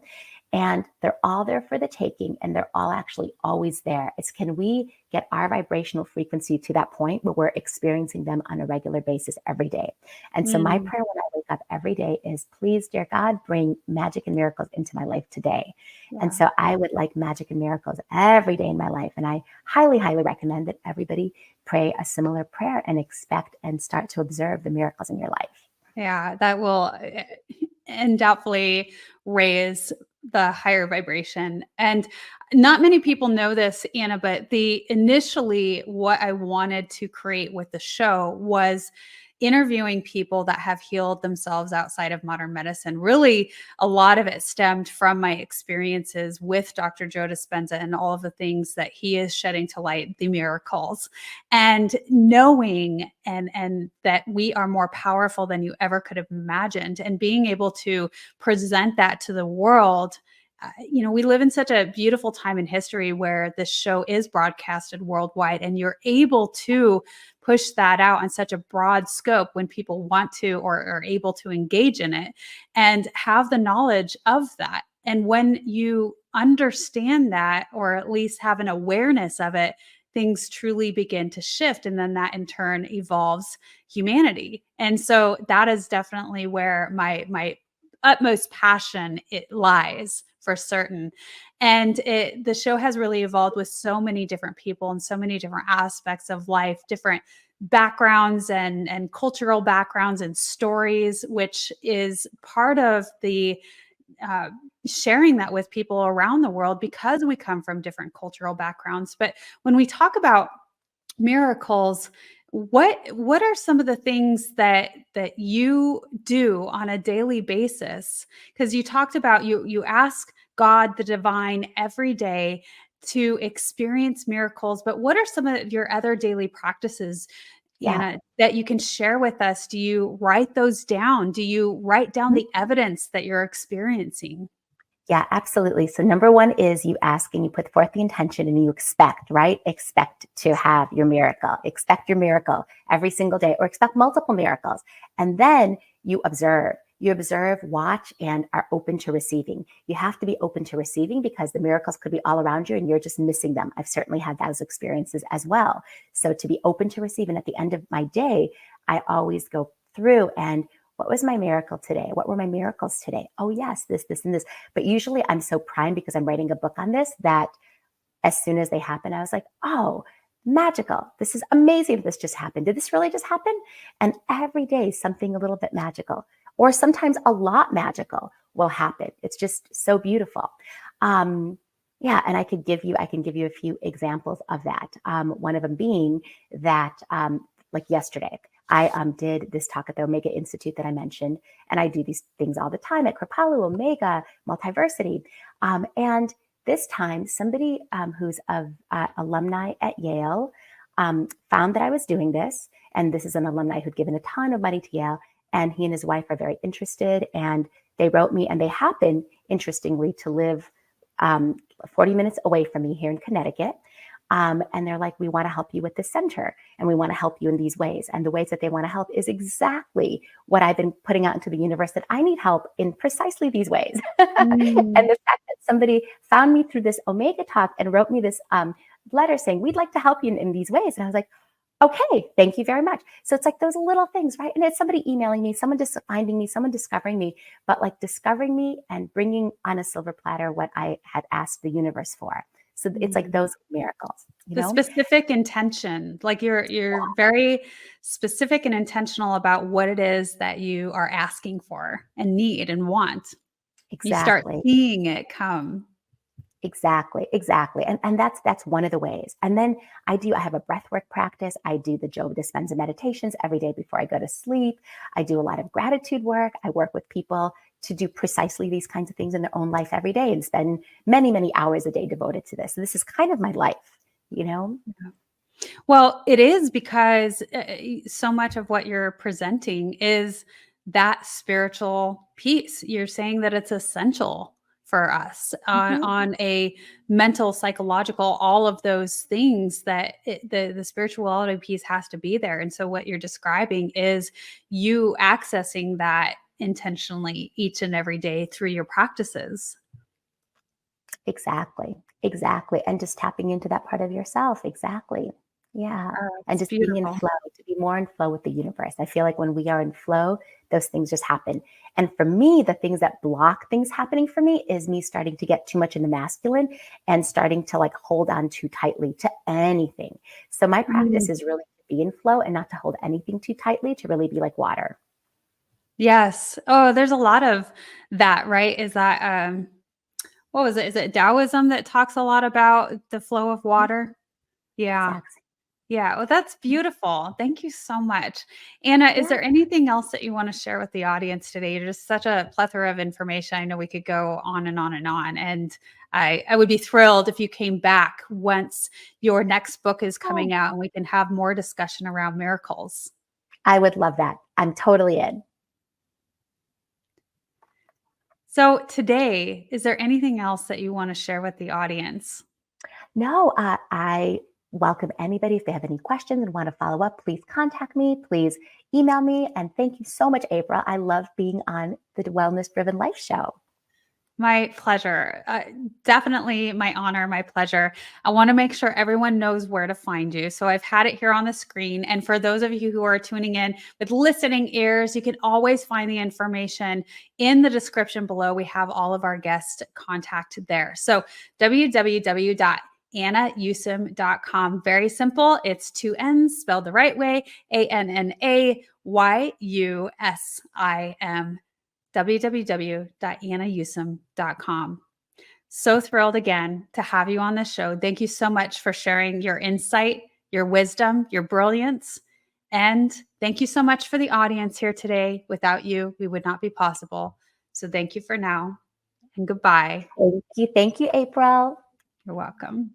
And they're all there for the taking, and they're all actually always there. It's, can we get our vibrational frequency to that point where we're experiencing them on a regular basis every day? And so my Mm, prayer when I wake up every day is, please, dear God, bring magic and miracles into my life today. And yeah. so I would like magic and miracles every day in my life. And I highly, highly recommend that everybody pray a similar prayer and expect and start to observe the miracles in your life. Yeah, that will undoubtedly raise the higher vibration. And not many people know this, Anna, but the initially what I wanted to create with the show was interviewing people that have healed themselves outside of modern medicine. Really, a lot of it stemmed from my experiences with Dr. Joe Dispenza and all of the things that he is shedding to light, the miracles, and knowing and that we are more powerful than you ever could have imagined, and being able to present that to the world. We live in such a beautiful time in history where this show is broadcasted worldwide, and you're able to push that out on such a broad scope when people want to or are able to engage in it and have the knowledge of that. And when you understand that, or at least have an awareness of it, things truly begin to shift. And then that in turn evolves humanity. And so that is definitely where my utmost passion it lies, for certain. And the show has really evolved with so many different people and so many different aspects of life, different backgrounds and cultural backgrounds and stories, which is part of the uh, sharing that with people around the world because we come from different cultural backgrounds. But when we talk about miracles, what are some of the things that you do on a daily basis? Because you talked about, you ask God, the divine, every day to experience miracles, but what are some of your other daily practices, Yeah. Anna, that you can share with us? Do you write those down? Do you write down the evidence that you're experiencing? Yeah, absolutely. So number one is you ask and you put forth the intention and you expect, right? Expect to have your miracle. Expect your miracle every single day, or expect multiple miracles. And then you observe. You observe, watch, and are open to receiving. You have to be open to receiving because the miracles could be all around you and you're just missing them. I've certainly had those experiences as well. So to be open to receive. And at the end of my day, I always go through and, what was my miracle today? What were my miracles today? Oh, yes, this, and this. But usually I'm so primed because I'm writing a book on this that as soon as they happen, I was like, oh, magical. This is amazing. This just happened. Did this really just happen? And every day, something a little bit magical, or sometimes a lot magical will happen. It's just so beautiful. Yeah, and I can give you a few examples of that. One of them being that, like yesterday, I did this talk at the Omega Institute that I mentioned, and I do these things all the time at Kripalu, Omega, Multiversity, and this time somebody who's of alumni at Yale found that I was doing this, and this is an alumni who'd given a ton of money to Yale, and he and his wife are very interested. And they wrote me, and they happen, interestingly, to live 40 minutes away from me here in Connecticut. And they're like, we want to help you with this center, and we want to help you in these ways. And the ways that they want to help is exactly what I've been putting out into the universe, that I need help in precisely these ways. And Mm. the fact that somebody found me through this Omega talk and wrote me this letter saying, we'd like to help you in these ways. And I was like, okay, thank you very much. So it's like those little things, right? And it's somebody emailing me, someone just finding me, someone discovering me, but like discovering me and bringing on a silver platter what I had asked the universe for. So it's like those miracles, you The know? specific intention, like you're very specific and intentional about what it is that you are asking for and need and want. You start Exactly. seeing it come. Exactly. And that's one of the ways. And then I have a breathwork practice. I do the Joe Dispenza meditations every day before I go to sleep. I do a lot of gratitude work. I work with people to do precisely these kinds of things in their own life every day and spend many, many hours a day devoted to this. So this is kind of my life, you know? Well, it is because so much of what you're presenting is that spiritual piece. You're saying that it's essential for us Mhm. on a mental, psychological, all of those things that the spirituality piece has to be there. And so, what you're describing is you accessing that intentionally each and every day through your practices. Exactly. And just tapping into that part of yourself. Exactly. Yeah. And It's just being in beautiful. flow, to be more in flow with the universe. I feel like when we are in flow, those things just happen. And for me, the things that block things happening for me is me starting to get too much in the masculine and starting to like hold on too tightly to anything. So my practice is really to be in flow and not to hold anything too tightly, to really be like water. Yes. Oh, there's a lot of that, right? Is that what was it? Is it Taoism that talks a lot about the flow of Mhm. water? Yeah. Exactly. Yeah. Well, that's beautiful. Thank you so much. Anna, is Yeah. there anything else that you want to share with the audience today? You're just such a plethora of information. I know we could go on and on and on. And I would be thrilled if you came back once your next book is Oh, coming out and we can have more discussion around miracles. I would love that. I'm totally in. So today, is there anything else that you want to share with the audience? No, I welcome anybody. If they have any questions and want to follow up, please contact me. Please email me. And thank you so much, April. I love being on the Wellness Driven Life Show. My pleasure. Definitely my honor, my pleasure. I want to make sure everyone knows where to find you. So I've had it here on the screen. And for those of you who are tuning in with listening ears, you can always find the information in the description below. We have all of our guest contact there. So www.annayusim.com. Very simple. It's two N's spelled the right way, ANNAYUSIM www.annayusim.com. So thrilled again to have you on the show. Thank you so much for sharing your insight, your wisdom, your brilliance. And thank you so much for the audience here today. Without you, we would not be possible. So thank you for now and goodbye. Thank you. Thank you, April. You're welcome.